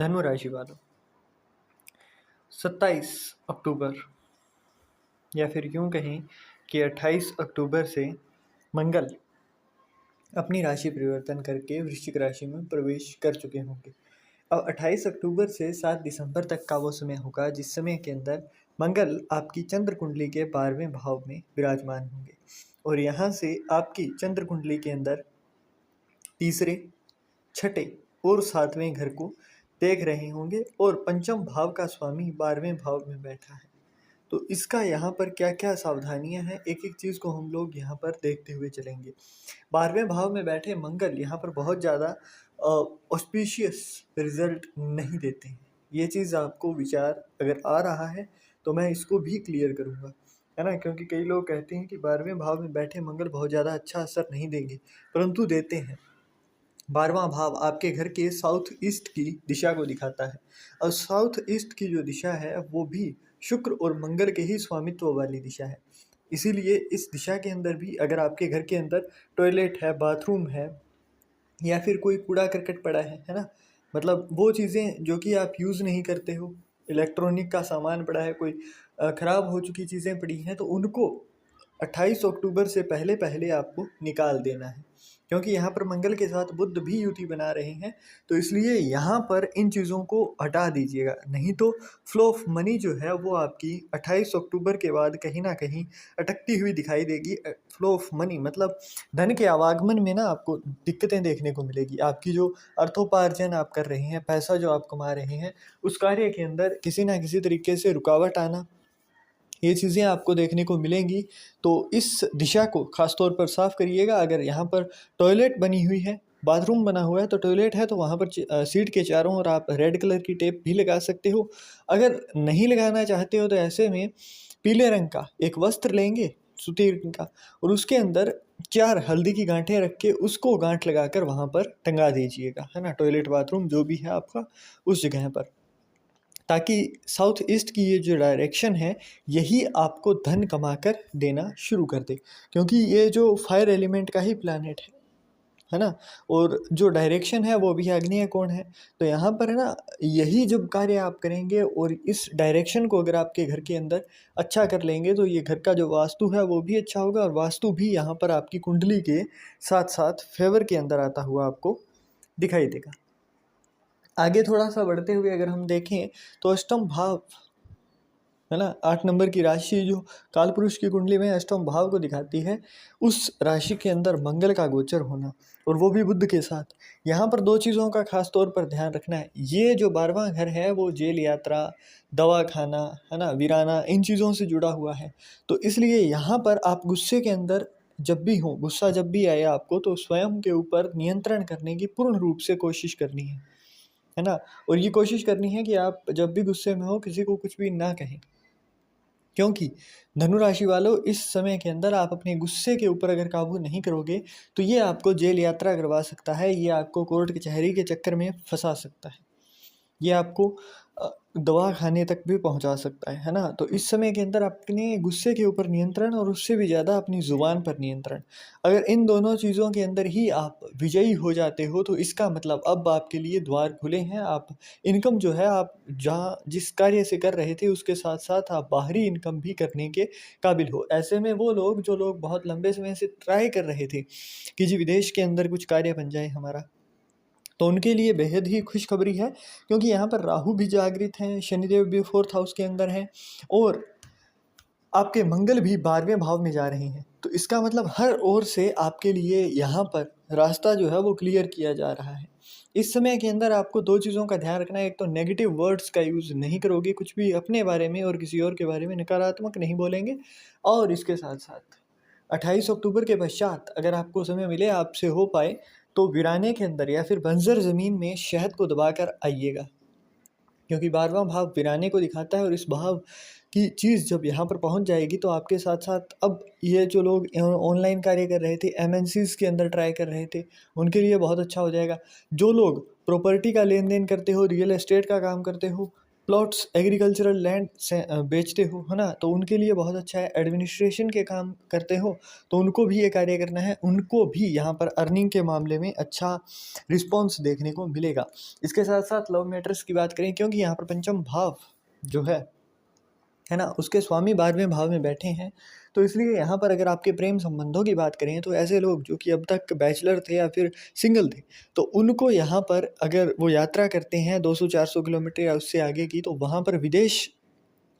धनु राशि वालों, 27 अक्टूबर या फिर यूं कहें कि 28 अक्टूबर से मंगल अपनी राशि परिवर्तन करके वृश्चिक राशि में प्रवेश कर चुके होंगे। अब 28 अक्टूबर से 7 दिसंबर तक का वो समय होगा जिस समय के अंदर मंगल आपकी चंद्र कुंडली के 12वें भाव में विराजमान होंगे और यहाँ से आपकी चंद्र कुंडली के अंदर तीसरे, छठे और 7वें घर को देख रहे होंगे और पंचम भाव का स्वामी 12वें भाव में बैठा है। तो इसका यहाँ पर क्या क्या सावधानियां हैं, एक एक चीज़ को हम लोग यहाँ पर देखते हुए चलेंगे। 12वें भाव में बैठे मंगल यहाँ पर बहुत ज़्यादा ऑस्पिशियस रिजल्ट नहीं देते हैं। ये चीज़ आपको विचार अगर आ रहा है तो मैं इसको भी क्लियर करूँगा, है ना, क्योंकि कई लोग कहते हैं कि 12वें भाव में बैठे मंगल बहुत ज़्यादा अच्छा असर नहीं देंगे, परंतु देते हैं। 12वां भाव आपके घर के साउथ ईस्ट की दिशा को दिखाता है और साउथ ईस्ट की जो दिशा है वो भी शुक्र और मंगल के ही स्वामित्व वाली दिशा है। इसीलिए इस दिशा के अंदर भी अगर आपके घर के अंदर टॉयलेट है, बाथरूम है या फिर कोई कूड़ा करकट पड़ा है ना, मतलब वो चीज़ें जो कि आप यूज़ नहीं करते हो, इलेक्ट्रॉनिक का सामान पड़ा है, कोई ख़राब हो चुकी चीज़ें पड़ी हैं, तो उनको 28 अक्टूबर से पहले पहले आपको निकाल देना है, क्योंकि यहाँ पर मंगल के साथ बुध भी युति बना रहे हैं। तो इसलिए यहाँ पर इन चीज़ों को हटा दीजिएगा, नहीं तो फ्लो ऑफ मनी जो है वो आपकी 28 अक्टूबर के बाद कहीं ना कहीं अटकती हुई दिखाई देगी। फ्लो ऑफ मनी मतलब धन के आवागमन में ना आपको दिक्कतें देखने को मिलेगी। आपकी जो अर्थोपार्जन आप कर रहे हैं, पैसा जो आप कमा रहे हैं, उस कार्य के अंदर किसी ना किसी तरीके से रुकावट आना, ये चीज़ें आपको देखने को मिलेंगी। तो इस दिशा को खास तौर पर साफ करिएगा। अगर यहाँ पर टॉयलेट बनी हुई है, बाथरूम बना हुआ है, तो टॉयलेट है तो वहाँ पर सीट के चारों ओर आप रेड कलर की टेप भी लगा सकते हो। अगर नहीं लगाना चाहते हो तो ऐसे में पीले रंग का एक वस्त्र लेंगे, सूती रंग का, और उसके अंदर 4 हल्दी की गांठें रख के उसको गांठ लगाकर वहाँ पर टंगा दीजिएगा, है ना, टॉयलेट बाथरूम जो भी है आपका उस जगह पर, ताकि साउथ ईस्ट की ये जो डायरेक्शन है यही आपको धन कमाकर देना शुरू कर दे, क्योंकि ये जो फायर एलिमेंट का ही प्लैनेट है ना, और जो डायरेक्शन है वो भी आग्नेय कोण है। तो यहाँ पर है ना, यही जब कार्य आप करेंगे और इस डायरेक्शन को अगर आपके घर के अंदर अच्छा कर लेंगे तो ये घर का जो वास्तु है वो भी अच्छा होगा और वास्तु भी यहाँ पर आपकी कुंडली के साथ साथ फेवर के अंदर आता हुआ आपको दिखाई देगा। आगे थोड़ा सा बढ़ते हुए अगर हम देखें तो अष्टम भाव है ना, 8 नंबर की राशि जो कालपुरुष की कुंडली में अष्टम भाव को दिखाती है, उस राशि के अंदर मंगल का गोचर होना और वो भी बुध के साथ। यहाँ पर 2 चीज़ों का खास तौर पर ध्यान रखना है। ये जो 12वां घर है वो जेल यात्रा, दवा खाना, है ना, वीराना, इन चीज़ों से जुड़ा हुआ है। तो इसलिए यहाँ पर आप गुस्से के अंदर जब भी हो, गुस्सा जब भी आए आपको, तो स्वयं के ऊपर नियंत्रण करने की पूर्ण रूप से कोशिश करनी है ना, और ये कोशिश करनी है कि आप जब भी गुस्से में हो किसी को कुछ भी ना कहें, क्योंकि धनु राशि वालों इस समय के अंदर आप अपने गुस्से के ऊपर अगर काबू नहीं करोगे तो ये आपको जेल यात्रा करवा सकता है, ये आपको कोर्ट कचहरी के चक्कर में फंसा सकता है, ये आपको दवा खाने तक भी पहुंचा सकता है ना। तो इस समय के अंदर अपने गुस्से के ऊपर नियंत्रण और उससे भी ज़्यादा अपनी ज़ुबान पर नियंत्रण, अगर इन दोनों चीज़ों के अंदर ही आप विजयी हो जाते हो तो इसका मतलब अब आपके लिए द्वार खुले हैं। आप इनकम जो है आप जहाँ जिस कार्य से कर रहे थे उसके साथ साथ आप बाहरी इनकम भी करने के काबिल हो। ऐसे में वो लोग जो लोग बहुत लंबे समय से ट्राई कर रहे थे कि जी विदेश के अंदर कुछ कार्य बन जाए हमारा, तो उनके लिए बेहद ही खुशखबरी है, क्योंकि यहाँ पर राहु भी जागृत हैं, शनिदेव भी 4th हाउस के अंदर हैं और आपके मंगल भी 12वें भाव में जा रहे हैं। तो इसका मतलब हर ओर से आपके लिए यहाँ पर रास्ता जो है वो क्लियर किया जा रहा है। इस समय के अंदर आपको 2 चीज़ों का ध्यान रखना है। एक तो नेगेटिव वर्ड्स का यूज़ नहीं करोगे, कुछ भी अपने बारे में और किसी और के बारे में नकारात्मक नहीं बोलेंगे, और इसके साथ साथ 28 अक्टूबर के पश्चात अगर आपको समय मिले, आपसे हो पाए, तो वीराने के अंदर या फिर बंजर ज़मीन में शहद को दबाकर आइएगा, क्योंकि 12वां भाव वीराने को दिखाता है और इस भाव की चीज़ जब यहाँ पर पहुँच जाएगी तो आपके साथ साथ अब ये जो लोग ऑनलाइन कार्य कर रहे थे, एमएनसीज़ के अंदर ट्राई कर रहे थे, उनके लिए बहुत अच्छा हो जाएगा। जो लोग प्रॉपर्टी का लेन देन करते हो, रियल एस्टेट का काम करते हो, प्लॉट्स एग्रीकल्चरल लैंड से बेचते हो, है ना, तो उनके लिए बहुत अच्छा है। एडमिनिस्ट्रेशन के काम करते हो तो उनको भी ये कार्य करना है, उनको भी यहाँ पर अर्निंग के मामले में अच्छा रिस्पॉन्स देखने को मिलेगा। इसके साथ साथ लव मैटर्स की बात करें, क्योंकि यहाँ पर पंचम भाव जो है ना, उसके स्वामी 12वें भाव में बैठे हैं, तो इसलिए यहाँ पर अगर आपके प्रेम संबंधों की बात करें तो ऐसे लोग जो कि अब तक बैचलर थे या फिर सिंगल थे, तो उनको यहाँ पर अगर वो यात्रा करते हैं 200-400 किलोमीटर या उससे आगे की, तो वहाँ पर विदेश,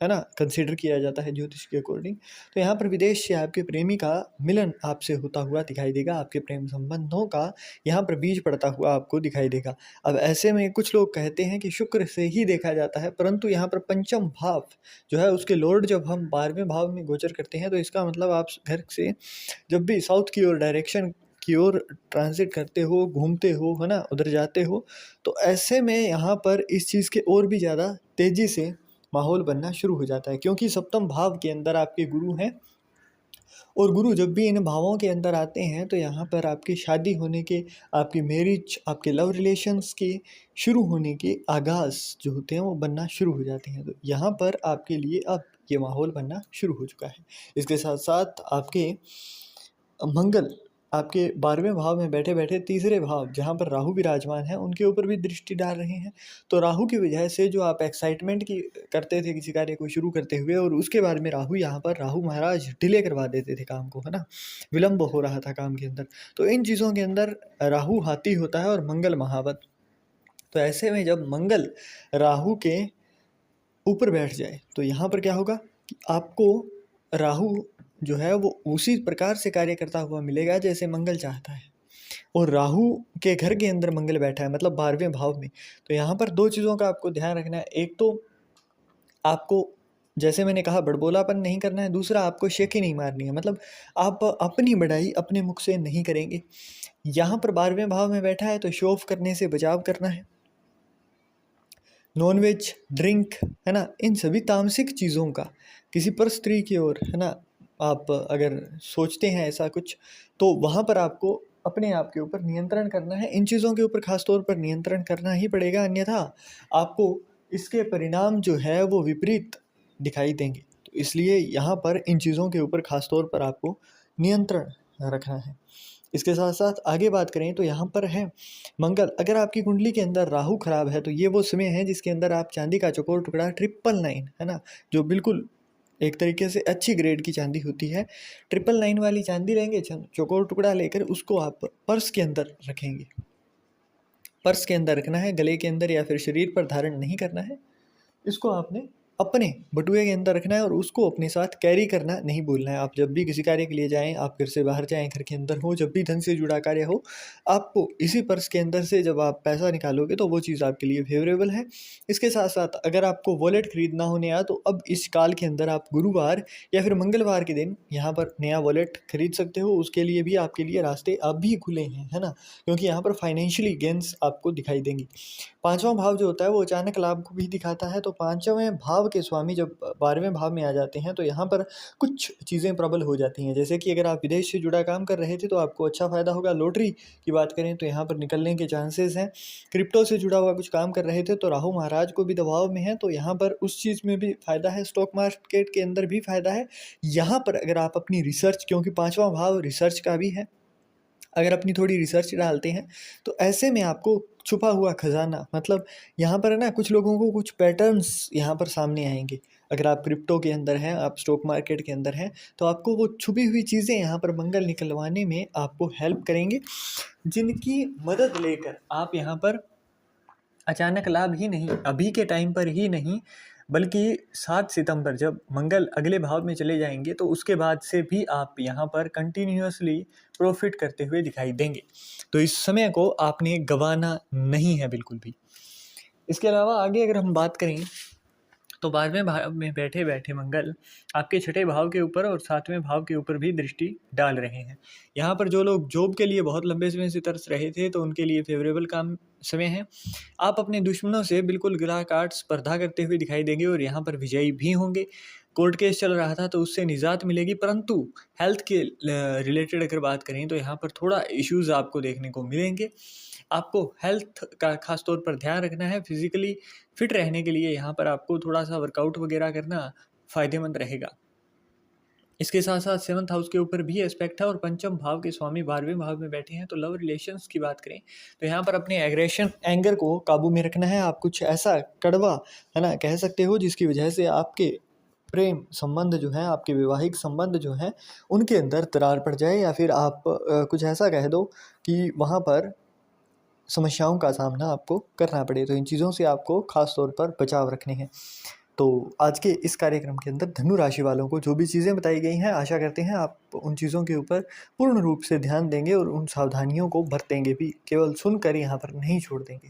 है ना, कंसिडर किया जाता है ज्योतिष के अकॉर्डिंग। तो यहाँ पर विदेश से आपके प्रेमी का मिलन आपसे होता हुआ दिखाई देगा, आपके प्रेम संबंधों का यहाँ पर बीज पड़ता हुआ आपको दिखाई देगा। अब ऐसे में कुछ लोग कहते हैं कि शुक्र से ही देखा जाता है, परंतु यहाँ पर पंचम भाव जो है उसके लॉर्ड जब हम 12वें भाव में गोचर करते हैं, तो इसका मतलब आप घर से जब भी साउथ की ओर डायरेक्शन की ओर ट्रांजिट करते हो, घूमते हो, है ना, उधर जाते हो, तो ऐसे में यहाँ पर इस चीज़ के और भी ज़्यादा तेज़ी से माहौल बनना शुरू हो जाता है, क्योंकि सप्तम भाव के अंदर आपके गुरु हैं, और गुरु जब भी इन भावों के अंदर आते हैं तो यहाँ पर आपकी शादी होने के, आपकी मैरिज, आपके लव रिलेशंस के शुरू होने के आगाज़ जो होते हैं वो बनना शुरू हो जाते हैं। तो यहाँ पर आपके लिए अब ये माहौल बनना शुरू हो चुका है। इसके साथ साथ आपके मंगल आपके 12वें भाव में बैठे बैठे तीसरे भाव जहाँ पर राहु विराजमान है उनके ऊपर भी दृष्टि डाल रहे हैं। तो राहु की वजह से जो आप एक्साइटमेंट की करते थे किसी कार्य को शुरू करते हुए, और उसके बारे में राहु यहाँ पर राहु महाराज डिले करवा देते थे काम को, है ना, विलंब हो रहा था काम के अंदर, तो इन चीज़ों के अंदर राहु हाथी होता है और मंगल महावत। तो ऐसे में जब मंगल राहु के ऊपर बैठ जाए तो यहाँ पर क्या होगा कि आपको राहु जो है वो उसी प्रकार से कार्य करता हुआ मिलेगा जैसे मंगल चाहता है, और राहु के घर के अंदर मंगल बैठा है, मतलब 12वें भाव में। तो यहाँ पर दो चीज़ों का आपको ध्यान रखना है, एक तो आपको जैसे मैंने कहा बड़बोलापन नहीं करना है, दूसरा आपको शेखी नहीं मारनी है, मतलब आप अपनी बढ़ाई अपने मुख से नहीं करेंगे। यहाँ पर 12वें भाव में बैठा है तो शो ऑफ करने से बचाव करना है, नॉनवेज, ड्रिंक, है ना, इन सभी तामसिक चीज़ों का किसी पर स्त्री की ओर, है ना, आप अगर सोचते हैं ऐसा कुछ, तो वहाँ पर आपको अपने आप के ऊपर नियंत्रण करना है। इन चीज़ों के ऊपर खास तौर पर नियंत्रण करना ही पड़ेगा, अन्यथा आपको इसके परिणाम जो है वो विपरीत दिखाई देंगे। तो इसलिए यहाँ पर इन चीज़ों के ऊपर खास तौर पर आपको नियंत्रण रखना है। इसके साथ साथ आगे बात करें तो यहाँ पर है मंगल, अगर आपकी कुंडली के अंदर राहु खराब है तो ये वो समय है जिसके अंदर आप चांदी का चौकोर टुकड़ा 999, है ना, जो बिल्कुल एक तरीके से अच्छी ग्रेड की चांदी होती है, 999 वाली चांदी लेंगे, चौकोर टुकड़ा लेकर उसको आप पर्स के अंदर रखेंगे। पर्स के अंदर रखना है, गले के अंदर या फिर शरीर पर धारण नहीं करना है। इसको आपने अपने बटुए के अंदर रखना है और उसको अपने साथ कैरी करना नहीं भूलना है। आप जब भी किसी कार्य के लिए जाएं, आप घर से बाहर जाएं, घर के अंदर हो, जब भी धन से जुड़ा कार्य हो, आपको इसी पर्स के अंदर से जब आप पैसा निकालोगे तो वो चीज़ आपके लिए फेवरेबल है। इसके साथ साथ अगर आपको वॉलेट खरीदना हो नया, तो अब इस काल के अंदर आप गुरुवार या फिर मंगलवार के दिन यहाँ पर नया वॉलेट खरीद सकते हो। उसके लिए भी आपके लिए रास्ते अब भी खुले हैं, है ना, क्योंकि यहाँ पर फाइनेंशियली गेंस आपको दिखाई देंगी। 5वां भाव जो होता है वो अचानक लाभ को भी दिखाता है। तो 5वें भाव के स्वामी जब 12वें भाव में आ जाते हैं तो यहाँ पर कुछ चीज़ें प्रबल हो जाती हैं, जैसे कि अगर आप विदेश से जुड़ा काम कर रहे थे तो आपको अच्छा फ़ायदा होगा। लॉटरी की बात करें तो यहाँ पर निकलने के चांसेस हैं। क्रिप्टो से जुड़ा हुआ कुछ काम कर रहे थे तो राहु महाराज को भी दबाव में है, तो यहाँ पर उस चीज़ में भी फ़ायदा है। स्टॉक मार्केट के अंदर भी फ़ायदा है। यहाँ पर अगर आप अपनी रिसर्च, क्योंकि 5वां भाव रिसर्च का भी है, अगर अपनी थोड़ी रिसर्च डालते हैं तो ऐसे में आपको छुपा हुआ खजाना, मतलब यहाँ पर है ना, कुछ लोगों को कुछ पैटर्न्स यहाँ पर सामने आएंगे। अगर आप क्रिप्टो के अंदर हैं, आप स्टॉक मार्केट के अंदर हैं, तो आपको वो छुपी हुई चीज़ें यहाँ पर मंगल निकलवाने में आपको हेल्प करेंगे, जिनकी मदद लेकर आप यहाँ पर अचानक लाभ ही नहीं, अभी के टाइम पर ही नहीं, बल्कि 7 सितंबर जब मंगल अगले भाव में चले जाएंगे तो उसके बाद से भी आप यहाँ पर कंटिन्यूअसली प्रॉफिट करते हुए दिखाई देंगे। तो इस समय को आपने गंवाना नहीं है बिल्कुल भी। इसके अलावा आगे अगर हम बात करें तो 12वें भाव में बैठे बैठे मंगल आपके 6ठे भाव के ऊपर और 7वें भाव के ऊपर भी दृष्टि डाल रहे हैं। यहाँ पर जो लोग जॉब के लिए बहुत लंबे समय से तरस रहे थे तो उनके लिए फेवरेबल काम समय है। आप अपने दुश्मनों से बिल्कुल गिला काट स्पर्धा करते हुए दिखाई देंगे और यहाँ पर विजयी भी होंगे। कोर्ट केस चल रहा था तो उससे निजात मिलेगी, परंतु हेल्थ के रिलेटेड अगर बात करें तो यहाँ पर थोड़ा इश्यूज़ आपको देखने को मिलेंगे। आपको हेल्थ का खास तौर पर ध्यान रखना है। फिजिकली फिट रहने के लिए यहाँ पर आपको थोड़ा सा वर्कआउट वगैरह करना फ़ायदेमंद रहेगा। इसके साथ साथ सेवंथ हाउस के ऊपर भी एस्पेक्ट है और पंचम भाव के स्वामी 12वें भाव में बैठे हैं। तो लव रिलेशंस की बात करें तो यहाँ पर अपने एग्रेशन एंगर को काबू में रखना है। आप कुछ ऐसा कड़वा है ना कह सकते हो जिसकी वजह से आपके प्रेम संबंध जो हैं, आपके वैवाहिक संबंध जो हैं, उनके अंदर दरार पड़ जाए, या फिर आप कुछ ऐसा कह दो कि वहाँ पर समस्याओं का सामना आपको करना पड़े। तो इन चीज़ों से आपको खास तौर पर बचाव रखने हैं। तो आज के इस कार्यक्रम के अंदर धनु राशि वालों को जो भी चीज़ें बताई गई हैं, आशा करते हैं आप उन चीज़ों के ऊपर पूर्ण रूप से ध्यान देंगे और उन सावधानियों को बरतेंगे भी, केवल सुनकर यहाँ पर नहीं छोड़ देंगे।